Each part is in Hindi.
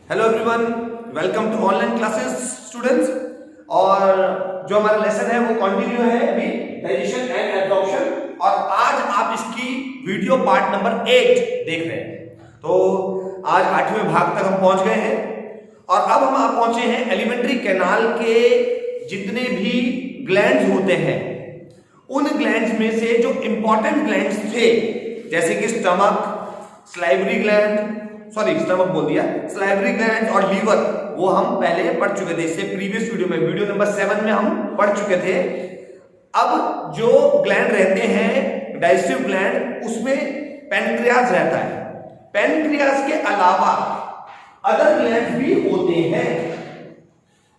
Hello everyone, welcome to online classes students. और जो हमारा लेसन है वो कंटिन्यू है अभी डाइजेशन एंड एब्जॉर्प्शन, और आज आप इसकी वीडियो पार्ट नंबर 8 देख रहे हैं। तो आज 8वें भाग तक हम पहुंच गए हैं और अब हम आप पहुंचे हैं एलिमेंट्री कैनाल के जितने भी ग्लैंड्स होते हैं उन ग्लैंड्स में से जो इंपॉर्टेंट ग्लैंड्स थे, जैसे कि स्टमक, सलाइवरी ग्लैंड, स्टमक बोल दिया, सलाइवरी ग्लैंड और लीवर, वो हम पहले पढ़ चुके थे। इससे प्रीवियस वीडियो में, वीडियो नंबर 7 में हम पढ़ चुके थे। अब जो ग्लैंड रहते हैं डाइजेस्टिव ग्लैंड, उसमें पैनक्रियाज रहता है। पैनक्रियाज के अलावा अदर ग्लैंड भी होते हैं।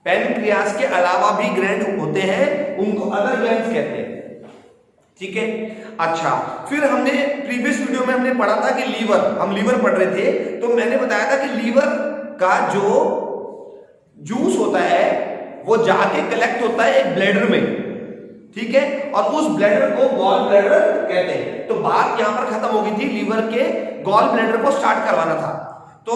पैनक्रियाज के अलावा भी ग्लैंड होते हैं, उनको अदर ग्लैंड कहते हैं। ठीक है, अच्छा, फिर हमने प्रीवियस वीडियो में हमने पढ़ा था कि लीवर, हम लीवर पढ़ रहे थे, तो मैंने बताया था कि लीवर का जो जूस होता है वो जाके कलेक्ट होता है एक ब्लैडर में, ठीक है, और उस ब्लैडर को गॉल ब्लैडर कहते हैं। तो बात यहां पर खत्म हो गई थी, लीवर के गॉल ब्लैडर को स्टार्ट करवाना था। तो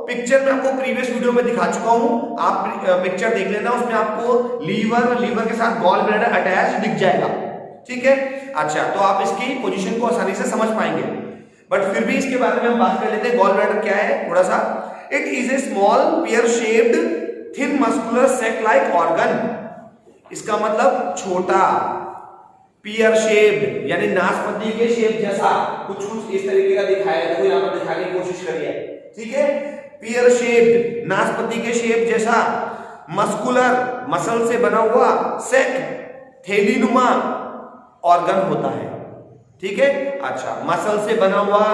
पिक्चर में आपको प्रीवियस वीडियो में दिखा चुका हूं, आप पिक्चर देख लेना, उसमें आपको लीवर के साथ गॉल ब्लैडर अटैच दिख जाएगा। ठीक है, अच्छा, तो आप इसकी पोजीशन को आसानी से समझ पाएंगे, बट फिर भी इसके बारे में हम बात कर लेते हैं। गॉल ब्लैडर क्या है थोड़ा सा। It is a small pear shaped thin muscular sac like organ. इसका मतलब छोटा, पियर शेप्ड यानी नाशपाती के शेप जैसा, कुछ इस तरीके का दिखाया है। देखो यहां पर दिखाने की कोशिश करिए, ठीक है, पियर शेप्ड, नाशपाती के शेप जैसा, मस्कुलर, मसल से बना हुआ, सैक, थैलीनुमा ऑर्गन होता है। ठीक है, अच्छा, मसल से बना हुआ,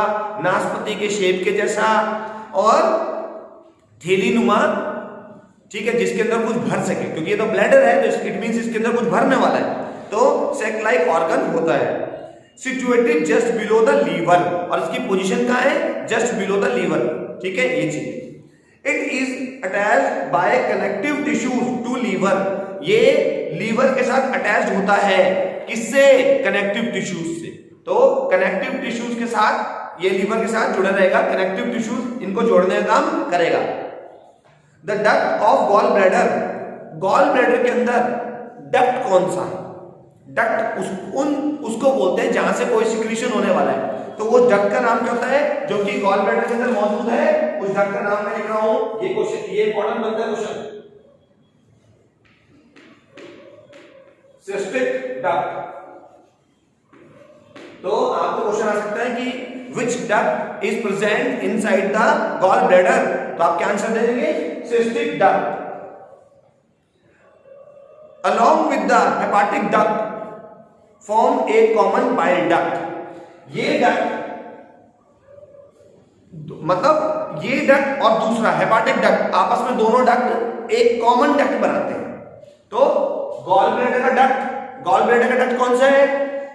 नाशपाती के शेप के जैसा और थैलीनुमा, ठीक है, जिसके अंदर कुछ भर सके, क्योंकि ये तो ब्लैडर है तो इट मींस इसके अंदर कुछ भरने वाला है, तो सैक लाइक ऑर्गन होता है। Situated just below the liver, और इसकी पोजीशन कहां है? Just below the liver. ठीक है, ये चीज। It is attached by connective tissues to liver. ये लीवर के साथ अटैच्ड होता है, किससे? कनेक्टिव टिश्यूज से। तो कनेक्टिव टिश्यूज के साथ ये लीवर के साथ जुड़ा रहेगा, कनेक्टिव टिश्यूज इनको जोड़ने का काम करेगा। The duct of gall bladder, gall bladder के अंदर डक्ट कौन सा है? डक्ट उसको बोलते हैं जहां से कोई सिक्रीशन होने वाला है, तो वो डक्ट का नाम क्या होता है जो कि गॉल ब्लैडर के अंदर मौजूद है? उस डक्ट का नाम मैं लिख रहा हूं। ये क्वेश्चन, ये इंपॉर्टेंट बनता है क्वेश्चन, सिस्टिक डक्ट। तो आपको क्वेश्चन आ सकता है कि which duct is present inside the gall bladder, तो आप क्या आंसर दे देंगे? Cystic duct. Along with the hepatic duct form a common bile duct. ये डक्ट, मतलब ये डक्ट और दूसरा हेपाटिक डक्ट, आपस में दोनों डक्ट एक कॉमन डक्ट बनाते हैं। तो गॉल ब्लैडर का डक्ट, गॉल ब्लैडर का डक्ट कौन सा है?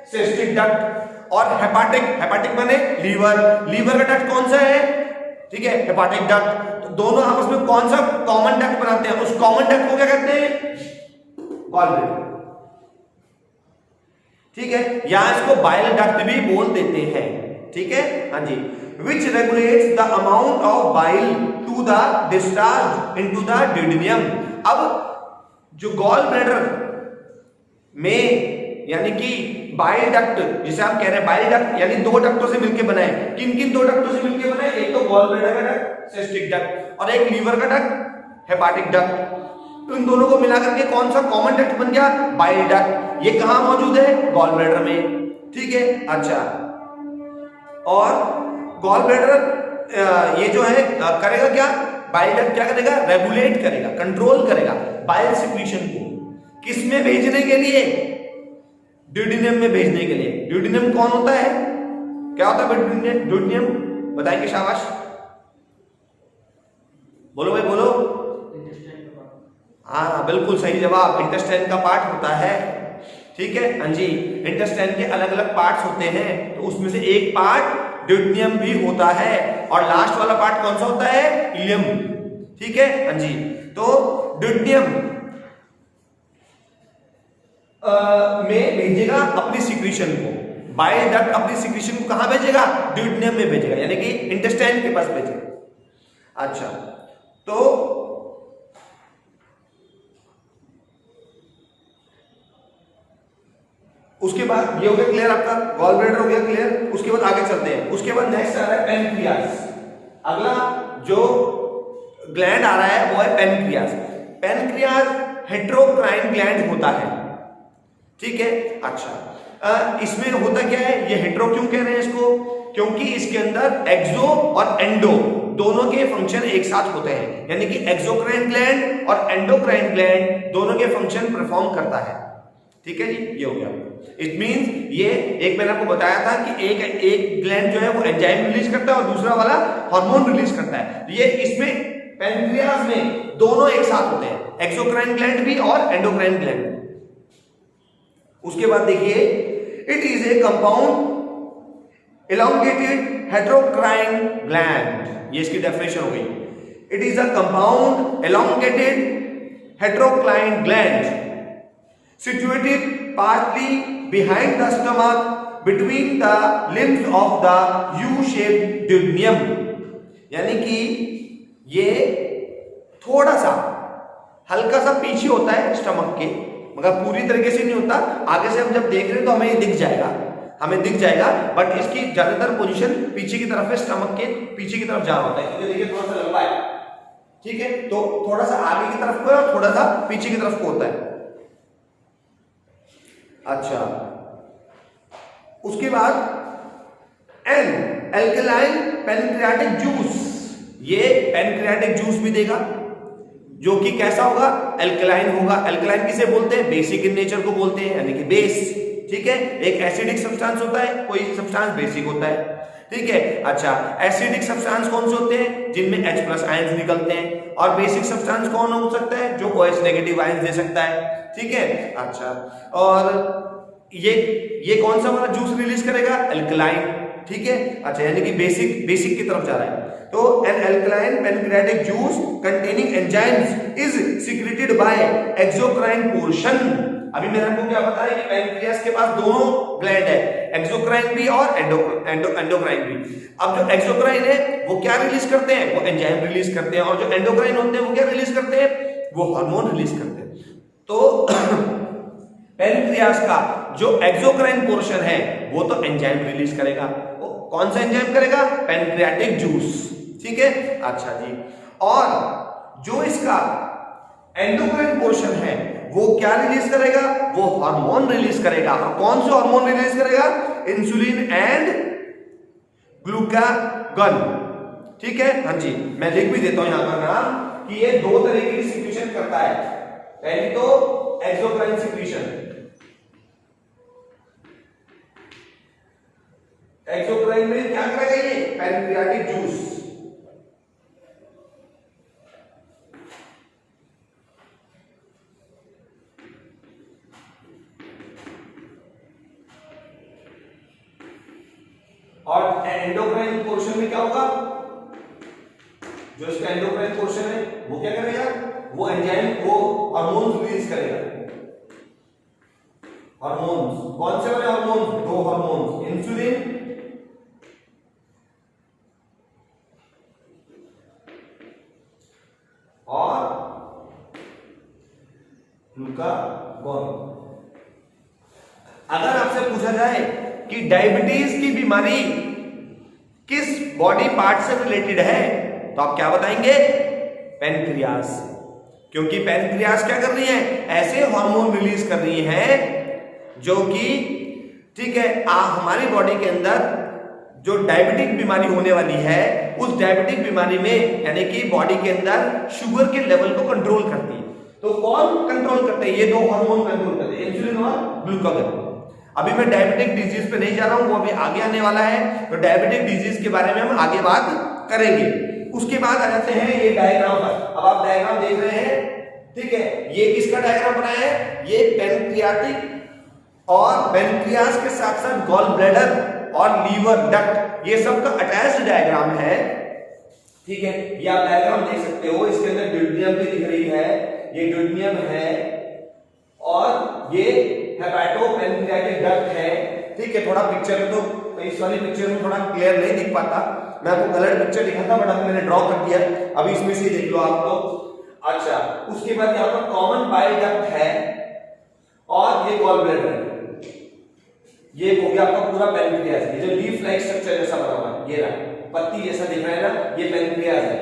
Cystic duct. और हेपाटिक माने लीवर, लीवर का डक्ट कौन सा है? ठीक है, हेपाटिक डक्ट। तो दोनों आपस में कौन सा कॉमन डक्ट बनाते हैं? उस कॉमन डक्ट को क्या कहते हैं? Gall bladder. ठीक है, यहां इसको बाइल डक्ट भी बोल देते हैं। ठीक है, हाँ जी। Which regulates the amount of bile to the discharge into the duodenum. अब जो गॉल ब्लैडर में, यानी कि बाइल डक्ट, जिसे आप कह रहे हैं बाइल डक्ट, यानी दो डक्टों से मिलकर बनाए। किन किन दो डक्टों से मिलकर बनाए? एक तो गॉल ब्लैडर का डक्ट, सिस्टिक डक्ट, और एक लीवर का डक्ट, हेपाटिक डक्ट। तो इन दोनों को मिलाकर के कौन सा कॉमन डक्ट बन गया? Bile duct. ये कहां मौजूद है? गॉल ब्लैडर में। ठीक है, अच्छा, और गॉल ब्लैडर ये जो है करेगा क्या? बाइल डक्ट क्या करेगा? रेगुलेट करेगा, कंट्रोल करेगा बाइल सिक्रीशन को। किसमें भेजने के लिए? ड्यूडेनियम में भेजने के लिए। ड्यूडेनियम कौन होता है? क्या होता है ड्यूडेनियम? बताएंगे, शाबाश, बोलो भाई, बोलो। हाँ, बिल्कुल सही जवाब, इंटेस्टाइन का पार्ट होता है। ठीक है, हाँ जी, इंटेस्टाइन के अलग अलग पार्ट्स होते हैं, तो उसमें से एक पार्ट ड्यूडेनियम भी होता है, और लास्ट वाला पार्ट कौन सा होता है? इलियम। ठीक है, हाँ जी। तो ड्यूडेनियम में भेजेगा अपनी सिक्रीशन को, बाइल डक्ट अपनी सिक्रीशन को कहां भेजेगा? ड्यूडेनियम में भेजेगा, यानी कि इंटेस्टाइन के पास भेजेगा। अच्छा, तो उसके बाद ये हो गया क्लियर, आपका गॉल ब्लैडर हो गया क्लियर। उसके बाद आगे चलते हैं। उसके बाद नेक्स्ट आ रहा है पेनक्रियास। अगला जो ग्लैंड आ रहा है वो है पेनक्रियास। पेनक्रियास हेट्रोक्राइन ग्लैंड होता है, ठीक है। अच्छा, इसमें होता क्या है, ये हेट्रो क्यों कह रहे हैं इसको, क्योंकि इसके अंदर एक्सो और एंडो दोनों के फंक्शन एक साथ होते हैं, यानी कि एक्सोक्राइन ग्लैंड और एंडोक्राइन ग्लैंड दोनों के फंक्शन परफॉर्म करता है, ठीक है जी। ये हो गया। इट मींस ये एक मैंने आपको बताया था कि एक ग्लैंड जो है वो एंजाइम रिलीज करता है और दूसरा वाला हार्मोन रिलीज करता है। ये इसमें पेनक्रियास में दोनों एक साथ होते हैं, एक्सोक्राइन ग्लैंड भी और एंडोक्राइन ग्लैंड। उसके बाद देखिए, it is A compound elongated heterocrine gland, ये इसकी डेफिनेशन हो गई। It is a compound elongated heterocrine gland situated partly behind the stomach between the limbs of the U-shaped duodenum, यानी कि ये थोड़ा सा हल्का सा पीछे होता है स्टमक के, मगर पूरी तरीके से नहीं होता। आगे से हम जब देख रहे हैं तो हमें ये दिख जाएगा, बट इसकी ज्यादातर पोजीशन पीछे की तरफ है, स्टमक के पीछे की तरफ जा होता है। देखिए थोड़ा सा लंबा है, ठीक है, तो थोड़ा सा आगे की तरफ को और थोड़ा सा पीछे की तरफ को होता है। अच्छा, उसके बाद एन एल्कलाइन पेनक्रियाटिक जूस, ये पेनक्रियाटिक जूस भी देगा, जो कि कैसा होगा, एल्कलाइन होगा। एल्कलाइन किसे बोलते हैं, बेसिक इन नेचर को बोलते हैं, यानी कि बेस, ठीक है। एक एसिडिक सब्सटेंस होता है, कोई सब्सटेंस बेसिक होता है, ठीक है। अच्छा, एसिडिक सब्सटेंस कौन से होते हैं, जिनमें H+ आयंस निकलते हैं, और बेसिक सब्सटेंस कौन हो सकता है, जो OH नेगेटिव आयंस दे सकता है, ठीक है। अच्छा, और ये कौन सा वाला जूस रिलीज करेगा, एल्कलाइन, ठीक है। अच्छा, यानी कि बेसिक की तरफ जा रहा है। तो an alkaline pancreatic juice containing enzymes is secreted by exocrine portion. अभी मैंने आपको क्या बताया कि पेनक्रियास के पास दोनों ग्लैंड है, एक्सोक्राइन भी और एंडोक्राइन भी। अब जो एक्सोक्राइन है वो क्या रिलीज करते हैं, वो एंजाइम रिलीज करते हैं, और जो एंडोक्राइन होते हैं वो क्या रिलीज करते हैं, वो हार्मोन रिलीज करते हैं। तो पेनक्रियास का जो एक्सोक्राइन पोर्शन है वो तो एंजाइम रिलीज करेगा। वो कौन सा एंजाइम करेगा, पेनक्रियाटिक जूस, ठीक है। अच्छा जी, और जो इसका एंडोक्राइन पोर्शन है वो क्या रिलीज करेगा, वो हार्मोन रिलीज करेगा। और कौन से हार्मोन रिलीज करेगा, इंसुलिन एंड ग्लूकागन, ठीक है। हाँ जी, मैं लिख भी देता हूं यहां पर नाम कि ये दो तरीके की सिक्रीशन करता है। पहली तो एक्सोक्राइन सिक्रीशन, एक्सोक्राइन में क्या करेगा, ये पेनक्रियाटिक जूस, और एंडोक्राइन पोर्शन में क्या होगा, जो इसका एंडोक्राइन पोर्शन है वो क्या करेगा, वो एंजाइम वो हार्मोन रिलीज करेगा। हार्मोन्स कौन से वाले हार्मोन्स, दो हार्मोन्स, इंसुलिन और ग्लूकागॉन। अगर आपसे पूछा जाए कि डायबिटीज की बीमारी किस बॉडी पार्ट से रिलेटेड है, तो आप क्या बताएंगे, पेनक्रियास। क्योंकि पेनक्रियास क्या कर रही है, ऐसे हार्मोन रिलीज कर रही है जो कि, ठीक है, हमारी बॉडी के अंदर जो डायबिटिक बीमारी होने वाली है उस डायबिटिक बीमारी में, यानी कि बॉडी के अंदर शुगर के लेवल को कंट्रोल करती है। तो कौन कंट्रोल करते हैं, ये दो हार्मोन कंट्रोल करते हैं, इंसुलिन और ग्लूकागन। अभी मैं डायबिटिक डिजीज पे नहीं जा रहा हूं, वो अभी आगे आने वाला है, तो डायबिटिक डिजीज के बारे में हम आगे बात करेंगे। उसके बाद आ जाते हैं ये डायग्राम पर। अब आप डायग्राम देख रहे हैं, ठीक है, ये किसका डायग्राम बनाया है, ये पेनक्रियाटिक और पेनक्रियास के साथ साथ गॉल ब्लैडर और लीवर डक्ट, ये सब का अटैच्ड डायग्राम है, ठीक है। ये आप डायग्राम देख सकते हो, इसके अंदर ड्यूडेनियम भी दिख रही है, ये ड्यूडेनियम है, और ये हेपेटोपेनक्रियाटिक डक्ट है, ठीक है। थोड़ा पिक्चर में तो इस वाली पिक्चर में थोड़ा क्लियर नहीं दिख पाता, मैं आपको कलर पिक्चर लिखा था बट अब मैंने ड्रॉ कर दिया, अभी इसमें से देख लो आप लोग। अच्छा, उसके बाद यहाँ पर कॉमन बाइल डक्ट है और ये गॉल ब्लैडर है। ये हो गया आपका पूरा पैनक्रियाज, ये जो लीफ लाइक स्ट्रक्चर जैसा बना हुआ है, ये रहा पत्ती जैसा दिख रहा है ना, ये पैनक्रियाज है।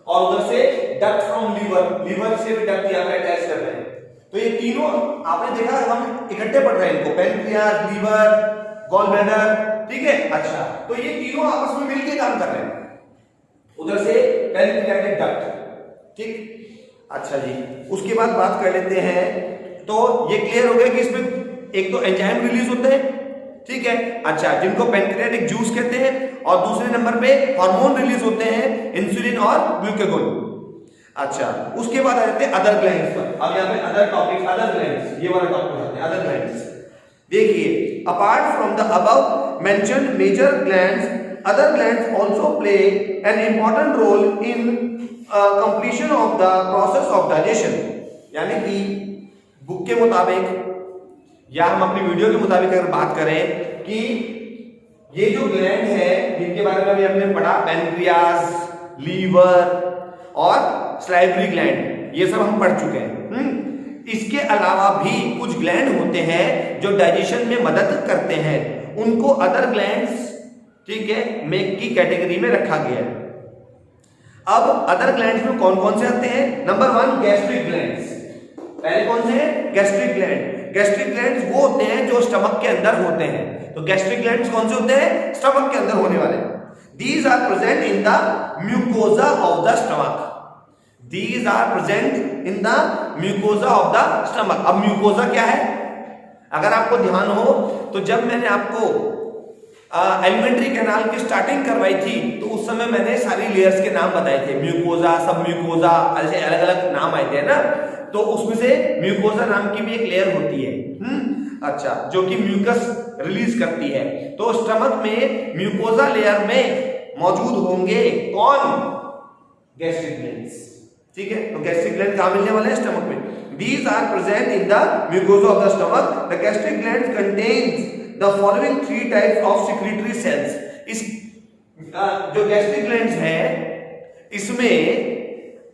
और उधर से डक्ट फ्रॉम लीवर, लीवर से भी डक्ट यहाँ पे अटैच कर रहे हैं। तो ये तीनों आपने देखा, हम इकट्ठे पढ़ रहे हैं इनको, पैनक्रियाज, लीवर, गॉल ब्लैडर, ठीक है। अच्छा, तो ये तीनों आपस में मिलकर काम कर रहे हैं। उधर से पैनक्रियाटिक डक्ट, ठीक। अच्छा जी, उसके बाद बात कर लेते हैं। तो ये क्लियर हो गया कि इसमें एक तो एंजाइम रिलीज होते हैं, ठीक है। अच्छा, जिनको पैनक्रियाटिक जूस कहते हैं, और दूसरे नंबर पे हार्मोन रिलीज होते हैं, इंसुलिन और ग्लूकागोन। अच्छा, उसके बाद आ जाते हैं अदर ग्लैंड्स पर। अब यहाँ पे अदर टॉपिक, अदर ग्लैंड्स, ये वाला टॉपिक आते हैं अदर ग्लैंड्स। देखिए, apart from the above mentioned major glands, other glands also play an important role in completion of the process of digestion. यानी कि बुक के मुताबिक या हम अपनी वीडियो के मुताबिक अगर बात करें कि ये जो ग्लैंड है जिनके बारे में अभी हमने पढ़ा, पैनक्रियाज, लीवर और सलाइवरी ग्लैंड, ये सब हम पढ़ चुके हैं। इसके अलावा भी कुछ ग्लैंड होते हैं जो डाइजेशन में मदद करते हैं, उनको अदर ग्लैंड्स, ठीक है, में की कैटेगरी में रखा गया है। अब अदर ग्लैंड्स में कौन कौन से आते हैं? Number 1 gastric glands. पहले कौन से हैं? Gastric gland. गैस्ट्रिक ग्लैंड्स वो होते हैं जो स्टमक के अंदर होते हैं। तो गैस्ट्रिक ग्लैंड्स कौन से होते हैं? स्टमक के अंदर होने वाले। These are present in the mucosa of the stomach. These are present in the mucosa of the stomach. अब म्यूकोजा क्या है? अगर आपको ध्यान हो तो जब मैंने आपको एलिमेंट्री कैनाल की स्टार्टिंग करवाई थी तो उस समय मैंने सारी लेयर्स के नाम बताए थे, म्यूकोजा, सब म्यूकोजा, ऐसे अलग अलग नाम आए थे ना। तो उसमें से म्यूकोजा नाम की भी एक लेयर होती है, अच्छा, जो कि म्यूकस रिलीज करती है। तो स्टमक में म्यूकोजा लेयर में मौजूद होंगे कौन? गैस्ट्रिक ग्लैंड्स, ठीक है। तो गैस्ट्रिक ग्लैंड कहां मिलने वाले हैं? स्टमक में। These are present in the mucosa of the stomach. The gastric gland contains the following 3 types of secretory cells. इस जो गैस्ट्रिक ग्लैंड्स है इसमें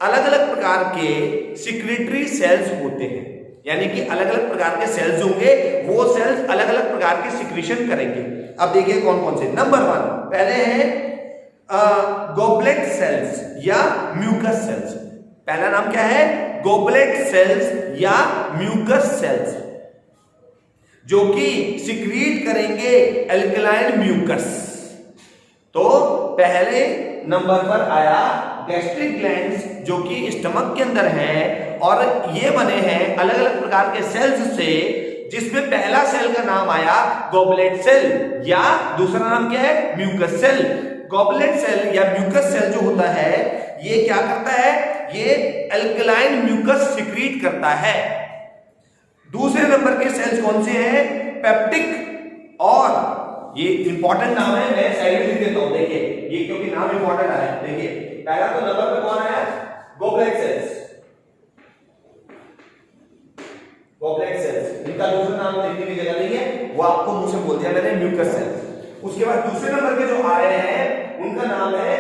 अलग अलग प्रकार के सिक्रेटरी सेल्स होते हैं, यानी कि अलग अलग प्रकार के सेल्स होंगे, वो सेल्स अलग अलग प्रकार के सिक्रीशन करेंगे। अब देखिए कौन कौन से। नंबर 1 पहले है गोबलेट सेल्स या म्यूकस सेल्स। पहला नाम क्या है? गोबलेट सेल्स या म्यूकस सेल्स, जो कि सिक्रीट करेंगे एल्कलाइन म्यूकस। तो पहले नंबर पर आया गैस्ट्रिक ग्लैंड्स, जो कि स्टमक के अंदर है और ये बने हैं अलग अलग प्रकार के सेल्स से, जिसमें पहला सेल का नाम आया गोबलेट सेल या दूसरा नाम क्या है? Mucus cell. गोबलेट सेल या म्यूकस सेल जो होता है ये क्या करता है? ये एल्कलाइन म्यूकस सिक्रीट करता है। दूसरे नंबर के सेल्स कौन से हैं? पेप्टिक, और ये इंपॉर्टेंट नाम है, मैं साइड में लिख देता हूं, देखिए ये क्योंकि नाम इंपॉर्टेंट आया है। देखिए पहला तो नंबर पे कौन आया? Goblet sales. गोबलेट सेल्स, इनका दूसरा नाम लिखने की जगह नहीं है, वो आपको मुंह से बोल दिया मैंने, म्यूकस सेल्स। उसके बाद दूसरे नंबर के जो आ रहे हैं उनका नाम है,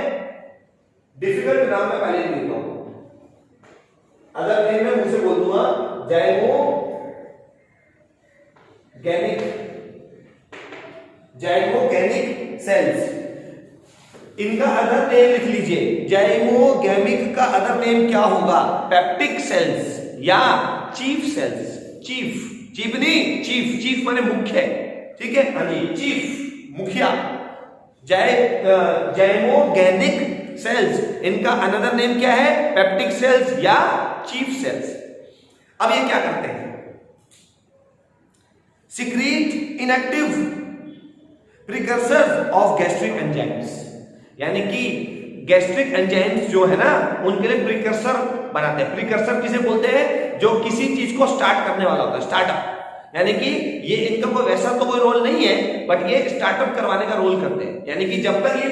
डिफिकल्ट नाम मैं पहले लिख देता हूं, अगर नहीं मैं मुंह से बोल दूंगा, जाइगोगेनिक सेल्स। इनका अदर नेम लिख लीजिए, जाइगोगेमिक का अदर नेम क्या होगा? पेप्टिक सेल्स या चीफ सेल्स। चीफ नहीं, चीफ माने मुख्य, ठीक है, हाँ जी, चीफ, मुखिया। जाइगोगेनिक सेल्स, इनका अनदर नेम क्या है? पेप्टिक सेल्स या चीफ सेल्स। अब ये क्या करते हैं? Secrete inactive precursors of gastric enzymes, यानी कि गैस्ट्रिक एंजाइम्स जो है ना उनके लिए प्रिकर्सर बनाते हैं। प्रिकर्सर किसे बोलते हैं? जो किसी चीज को स्टार्ट करने वाला होता है, स्टार्टअप। यानी कि ये इनका कोई वैसा तो कोई रोल नहीं है, बट ये स्टार्टअप करवाने का रोल करते हैं। यानी कि जब तक ये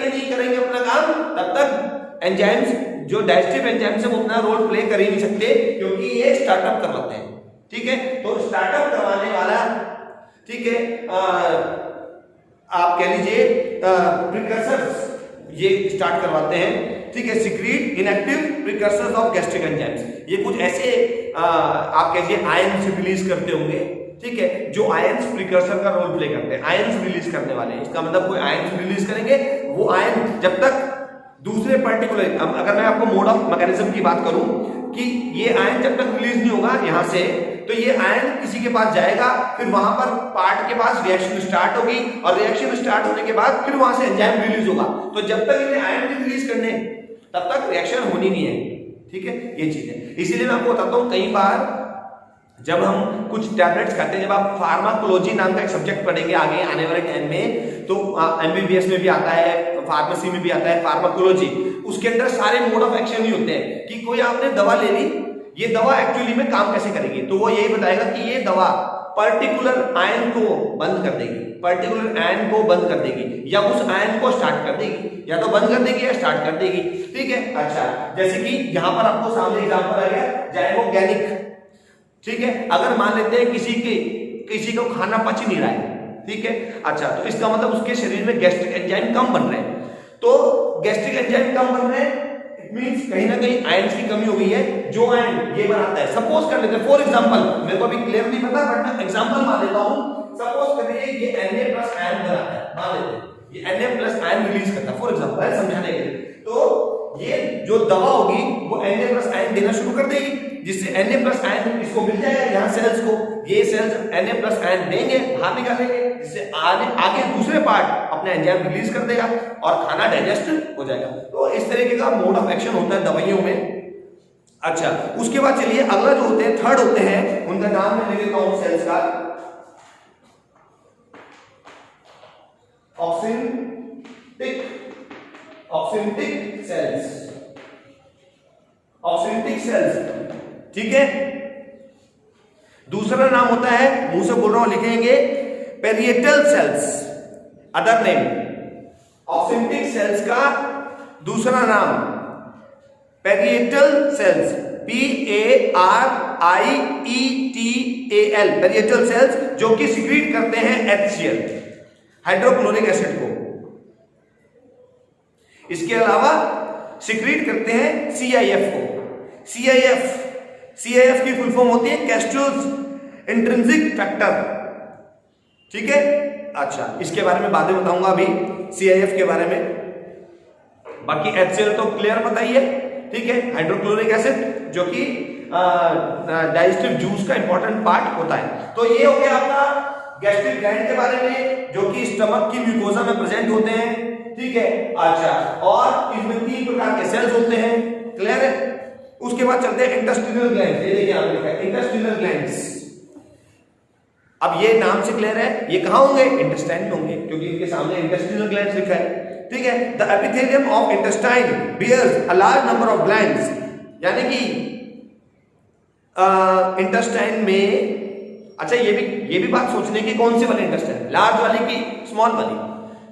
नहीं करेंगे अपना काम, तब तक एंजाइम्स जो डाइजेस्टिव एंजाइम्स है वो अपना रोल प्ले कर ही नहीं सकते, क्योंकि ये स्टार्टअप करवाते हैं, ठीक है। तो स्टार्टअप करवाने वाला, ठीक है, आप कह लीजिए प्रिकर्सर्स ये स्टार्ट करवाते हैं, ठीक है। Secrete inactive precursors of gastric enzymes, ये कुछ ऐसे आप कहिए आयंस रिलीज करते होंगे, ठीक है, जो आयंस प्रिकर्सर का रोल प्ले करते हैं, आयंस रिलीज करने वाले हैं। इसका मतलब कोई आयंस रिलीज करेंगे, वो आयन जब तक दूसरे पर्टिकुलर, अगर मैं आपको मोड ऑफ मैकेनिज्म की बात करूं कि ये आयन जब तक रिलीज नहीं होगा यहां से, तो ये आयन किसी के पास जाएगा, फिर वहां पर पार्ट के पास रिएक्शन स्टार्ट होगी, और रिएक्शन स्टार्ट होने के बाद फिर वहां से एंजाइम रिलीज होगा। तो जब तक इन्हें आयन रिलीज करने तब तक रिएक्शन होनी नहीं है, ठीक है, ये चीज है। इसीलिए मैं आपको बताता हूं, कई बार जब हम कुछ टैबलेट्स खाते हैं, जब आप फार्माकोलॉजी नाम का एक सब्जेक्ट पढ़ेंगे आगे आने वाले टाइम में, तो एमबीबीएस में भी आता है, फार्मेसी में भी आता है फार्माकोलॉजी, उसके अंदर सारे मोड ऑफ एक्शन ही होते हैं कि कोई आपने दवा ले ली, ये दवा एक्चुअली में काम कैसे करेगी, तो वो यही बताएगा कि ये दवा पर्टिकुलर आयन को बंद कर देगी, पर्टिकुलर आयन को बंद कर देगी, या उस आयन को स्टार्ट कर देगी, या तो बंद कर देगी या स्टार्ट कर देगी, ठीक है। अच्छा, जैसे कि यहां पर आपको सामने एग्जांपल आ गया जाइमोगैनिक, ठीक है। अगर मान लेते हैं किसी को खाना पच नहीं रहा है, ठीक है, अच्छा, तो इसका मतलब उसके शरीर में गैस्ट्रिक एंजाइम कम बन रहे हैं, तो गैस्ट्रिक एंजाइम कम बन रहे हैं, इट मींस कहीं ना कहीं आयंस की कमी हो गई है, जो आयन ये बनाता है। सपोज कर लेते हैं, फॉर एग्जांपल, मेरे को अभी क्लियर नहीं पता बट मैं एग्जांपल मान लेता हूं, सपोज कर लीजिए ये Na+ आयन बनाता है, मान लेते हैं ये Na+ आयन रिलीज करता है, फॉर एग्जांपल है समझाने के लिए, तो ये जो दवा होगी वो Na+ आयन देना शुरू कर देगी, जिससे Na+ आयन इसको मिल जाएगा, यहाँ सेल्स को, ये सेल्स Na+ आयन देंगे, बाहर निकालेंगे, जिससे आगे दूसरे पार्ट अपने एंजाइम रिलीज कर देगा और खाना डाइजेस्ट हो जाएगा। तो इस तरीके का मोड ऑफ एक्शन होता है दवाइयों में। अच्छा, उसके बाद चलिए अगला जो होते हैं, थर्ड होते हैं, उनका नाम मैं ले लेता हूं सेल्स का, ऑक्सिनटिक सेल्स, ऑक्सिनटिक सेल्स, ठीक है। दूसरा नाम होता है, मुंह से बोल रहा हूं, लिखेंगे parietal cells, other name oxyntic cells का दूसरा नाम parietal cells, PARIETAL, parietal cells, जो कि सिक्रीट करते हैं HCl, हाइड्रोक्लोरिक एसिड को। इसके अलावा सिक्रीट करते हैं CIF को। CIF की फुल फॉर्म होती है कैस्ट्रोज इंट्रिंसिक फैक्टर, ठीक है। अच्छा, इसके बारे में बाद में बताऊंगा अभी CIF के बारे में, बाकी HCl तो क्लियर पता ही है, ठीक है, हाइड्रोक्लोरिक एसिड, जो कि डाइजेस्टिव जूस का इंपॉर्टेंट पार्ट होता है। तो ये हो गया आपका गैस्ट्रिक ग्लैंड के बारे में, जो कि स्टमक की म्यूकोसा में प्रेजेंट होते हैं, ठीक है। अच्छा, और इसमें 3 प्रकार के सेल्स होते हैं, क्लियर है। उसके बाद चलते हैं इंटेस्टिनल ग्लैंड्स, ये देखिए आपने लिखा है इंटेस्टिनल ग्लैंड्स। अब ये नाम से क्लियर है, ये कहां होंगे, इंटेस्टाइन में होंगे, क्योंकि इनके सामने इंटेस्टिनल ग्लैंड्स लिखा है, ठीक है। The epithelium of intestine bears a large number of glands, यानी कि इंटेस्टाइन में, अच्छा ये भी बात सोचने की, कौन सी वाली इंटेस्टाइन, लार्ज वाली की स्मॉल वाली,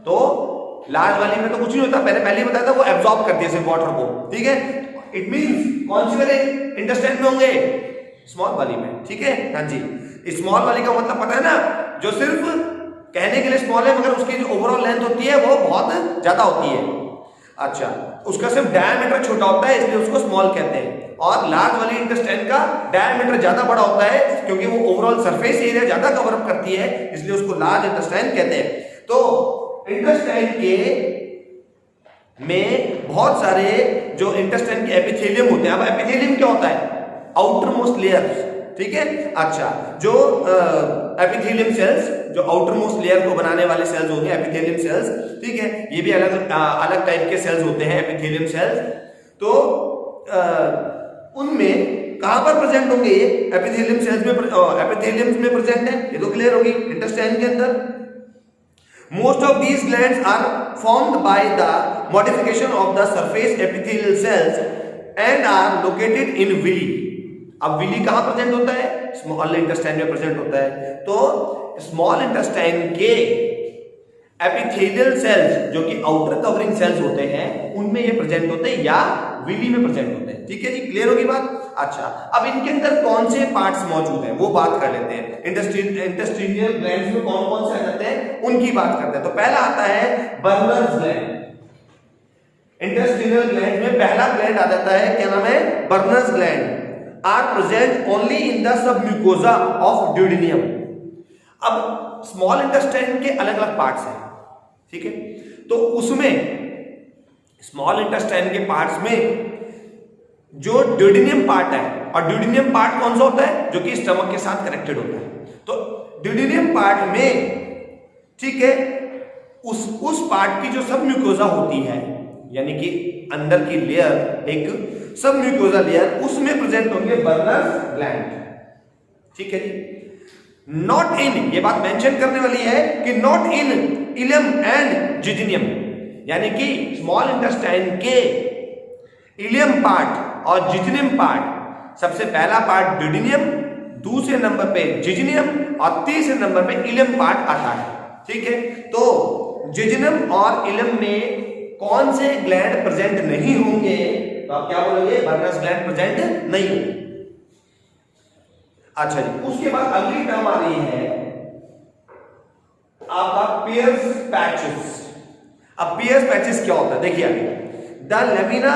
तो लार्ज वाली में तो कुछ नहीं होता, पहले ही बताया था, वो एब्जॉर्ब करती है सिर्फ वाटर को, ठीक है। इट मींस कौन सी वाले इंटेस्टाइन में होंगे, स्मॉल वाली में, ठीक है। हाँ जी, स्मॉल वाली का मतलब पता है ना, जो सिर्फ कहने के लिए स्मॉल है, मगर उसकी जो ओवरऑल लेंथ होती है वो बहुत ज्यादा होती है। अच्छा, उसका सिर्फ डायमीटर छोटा होता है, इसलिए उसको स्मॉल कहते हैं। और लार्ज वाली इंटेस्टाइन का डायमीटर ज्यादा बड़ा होता है, क्योंकि वो ओवरऑल सरफेस एरिया ज्यादा कवर अप करती है, इसलिए उसको लार्ज इंटेस्टाइन कहते हैं। तो इंटेस्टाइन के में बहुत सारे जो इंटेस्टाइन के एपिथेलियम होते हैं। अब एपिथेलियम क्या होता है, आउटर मोस्ट लेयर, ठीक है। अच्छा, जो एपिथेलियम सेल्स, जो आउटर मोस्ट लेयर को बनाने वाले सेल्स होंगे एपिथेलियम सेल्स, ठीक है। ये भी अलग अलग टाइप के सेल्स होते हैं एपिथेलियम सेल्स। तो उनमें कहां पर प्रेजेंट होंगे, ये एपिथेलियम सेल्स में, एपिथेलियम में प्रेजेंट है, ये तो क्लियर होगी, इंटेस्टाइन के अंदर। Most of these glands are formed by the modification of the surface epithelial cells and are located in villi. अब विली कहां प्रेजेंट होता है, स्मॉल इंटेस्टाइन में प्रेजेंट होता है। तो स्मॉल इंटेस्टाइन के एपिथेलियल सेल्स, जो कि आउटर कवरिंग सेल्स होते हैं, उनमें ये प्रेजेंट होते हैं या विली में प्रेजेंट होते हैं, ठीक है जी, क्लियर होगी बात। अच्छा, अब इनके अंदर कौन से पार्ट्स मौजूद हैं वो बात कर लेते हैं। इंटेस्टिनियल ग्लैंड्स में कौन कौन से आ जाते हैं, उनकी बात करते हैं। तो पहला आता है बर्नर्स ग्लैंड, इंटेस्टिनल ग्लैंड में पहला ग्लैंड आ जाता है, क्या नाम है, Brunner's gland are present only in the submucosa of duodenum. अब स्मॉल इंटेस्टाइन के अलग अलग पार्ट्स हैं, ठीक है, तो उसमें स्मॉल इंटेस्टाइन के पार्ट्स में जो ड्यूडेनियम पार्ट है, और ड्यूडेनियम पार्ट कौन सा होता है, जो कि स्टमक के साथ कनेक्टेड होता है, तो ड्यूडेनियम पार्ट में, ठीक है, उस पार्ट की जो सब म्यूकोजा होती है, यानी कि अंदर की लेयर, एक सब म्यूकोजा लेयर, उसमें प्रेजेंट होंगे बर्नर्स ग्लैंड, ठीक है जी। नॉट इन, ये बात मेंशन करने वाली है कि नॉट इन इलम एंड जिजिनियम, यानी कि स्मॉल इंटेस्टाइन के इलियम पार्ट और जिजिनियम पार्ट, सबसे पहला पार्ट ड्यूडेनियम, दूसरे नंबर पे जिजिनियम और तीसरे नंबर पे इलियम पार्ट आता है, ठीक है। तो जिजिनियम और इलियम में कौन से ग्लैंड प्रेजेंट नहीं होंगे, तो आप क्या बोलोगे, बर्नर्स ग्लैंड प्रेजेंट नहीं होंगे। अच्छा जी, उसके बाद अगली टर्म आ रही है आपका पियर्स पैचेस। अब पियर्स पैचेस क्या होता है, देखिए आगे, the lamina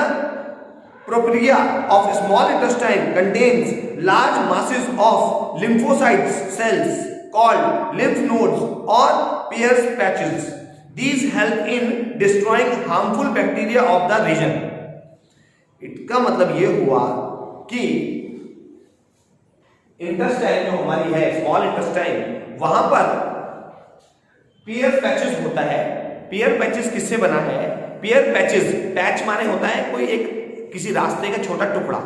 propria of small intestine contains large masses of lymphocytes cells called lymph nodes or Peyer's patches. These help in destroying harmful bacteria of the region. इसका मतलब ये हुआ कि इंटेस्टाइन जो हमारी है, स्मॉल इंटेस्टाइन, वहां पर पियर पैचेस होता है। पियर पैचेस किससे बना है, पियर पैचेस, पैच माने होता है कोई एक किसी रास्ते का छोटा टुकड़ा,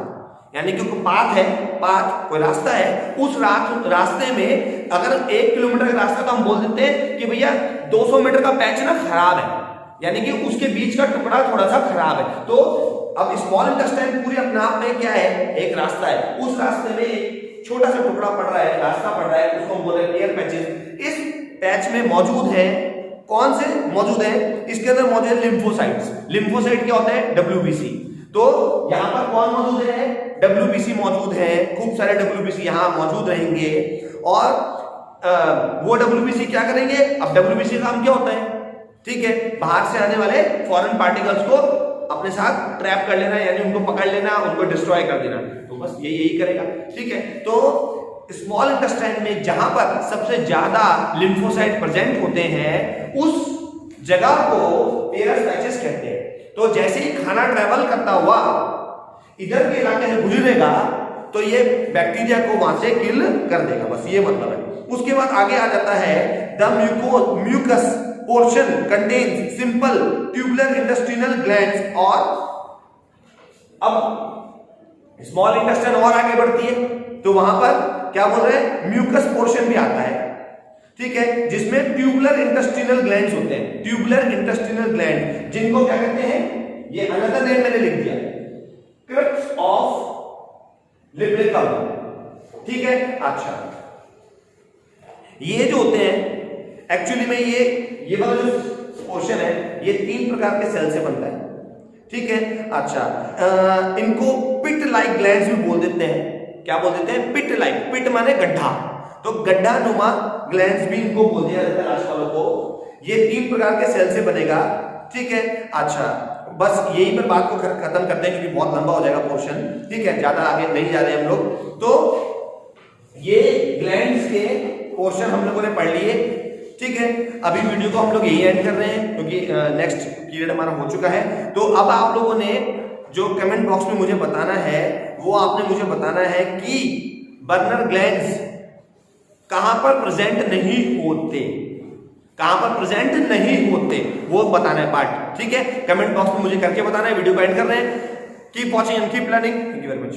यानी कि कोई पाथ है, पाथ कोई रास्ता है, उस रास्ते में अगर 1 किलोमीटर का रास्ता, तो हम बोल देते हैं कि भैया 200 मीटर का पैच ना खराब है, यानी कि उसके बीच का टुकड़ा थोड़ा सा खराब है। तो अब स्मॉल इंटेस्टाइन पूरी अपने आप में क्या है, एक रास्ता है, उस रास्ते में एक छोटा सा टुकड़ा पड़ रहा है, रास्ता पड़ रहा है, उसको हम बोल रहे हैं पियर पैचेस। इस पैच में मौजूद है, कौन से मौजूद है, इसके अंदर मौजूद है लिम्फोसाइट्स। लिम्फोसाइट क्या होता है, WBC। तो यहां पर कौन मौजूद है, WBC मौजूद है, खूब सारे WBC यहां मौजूद रहेंगे, और वो WBC क्या करेंगे, अब WBC का काम क्या होता है, ठीक है, बाहर से आने वाले फॉरेन पार्टिकल्स को अपने साथ ट्रैप कर लेना, यानी उनको पकड़ लेना, उनको डिस्ट्रॉय कर देना, तो बस यही करेगा, ठीक है। तो स्मॉल इंटेस्टाइन में जहां पर सबसे ज्यादा लिम्फोसाइट प्रेजेंट होते हैं, उस जगह को पियर्स पैचेस कहते हैं। तो जैसे ही खाना ट्रेवल करता हुआ इधर के इलाके से गुजरेगा, तो ये बैक्टीरिया को वहां से किल कर देगा, बस ये मतलब है। उसके बाद आगे आ जाता है the mucus portion contains simple tubular intestinal glands, और अब स्मॉल इंटेस्टाइन और आगे बढ़ती है, तो वहां पर क्या बोल रहे हैं, म्यूकस पोर्शन भी आता है, ठीक है, जिसमें ट्यूबुलर इंटेस्टिनल ग्लैंड्स होते हैं। ट्यूबुलर इंटेस्टिनल ग्लैंड, जिनको क्या कहते हैं, ये अनदर नेम मैंने लिख दिया, क्रिप्स ऑफ लिब्रिकम, ठीक है। अच्छा, ये जो होते हैं एक्चुअली में ये वाला जो पोर्शन है, ये 3 प्रकार के सेल से बनता है, ठीक है। अच्छा, इनको पिट लाइक ग्लैंड्स भी बोल देते हैं। क्या बोल देते हैं, पिट लाइक, पिट माने गड्ढा, तो गड्ढा नुमा ग्लैंड्स भी इनको बोल दिया जाता है लास्ट वालों को। ये 3 प्रकार के सेल से बनेगा, ठीक है। अच्छा, बस यही पर बात को खत्म करते हैं, क्योंकि बहुत लंबा हो जाएगा पोर्शन, ठीक है, ज्यादा आगे नहीं जा रहे हम लोग। तो ये ग्लैंड्स के पोर्शन हम लोगों ने पढ़ लिए, ठीक है। अभी वीडियो को हम लोग यही एंड कर रहे हैं, क्योंकि नेक्स्ट पीरियड हमारा हो चुका है। तो अब आप लोगों ने जो कमेंट बॉक्स में मुझे बताना है, वो आपने मुझे बताना है कि बर्नर ग्लैंड्स कहां पर प्रेजेंट नहीं होते, कहां पर प्रेजेंट नहीं होते, वो बताना है पार्ट, ठीक है। कमेंट बॉक्स में मुझे करके बताना है। वीडियो को एंड कर रहे हैं। Keep watching and keep learning. Thank you very much.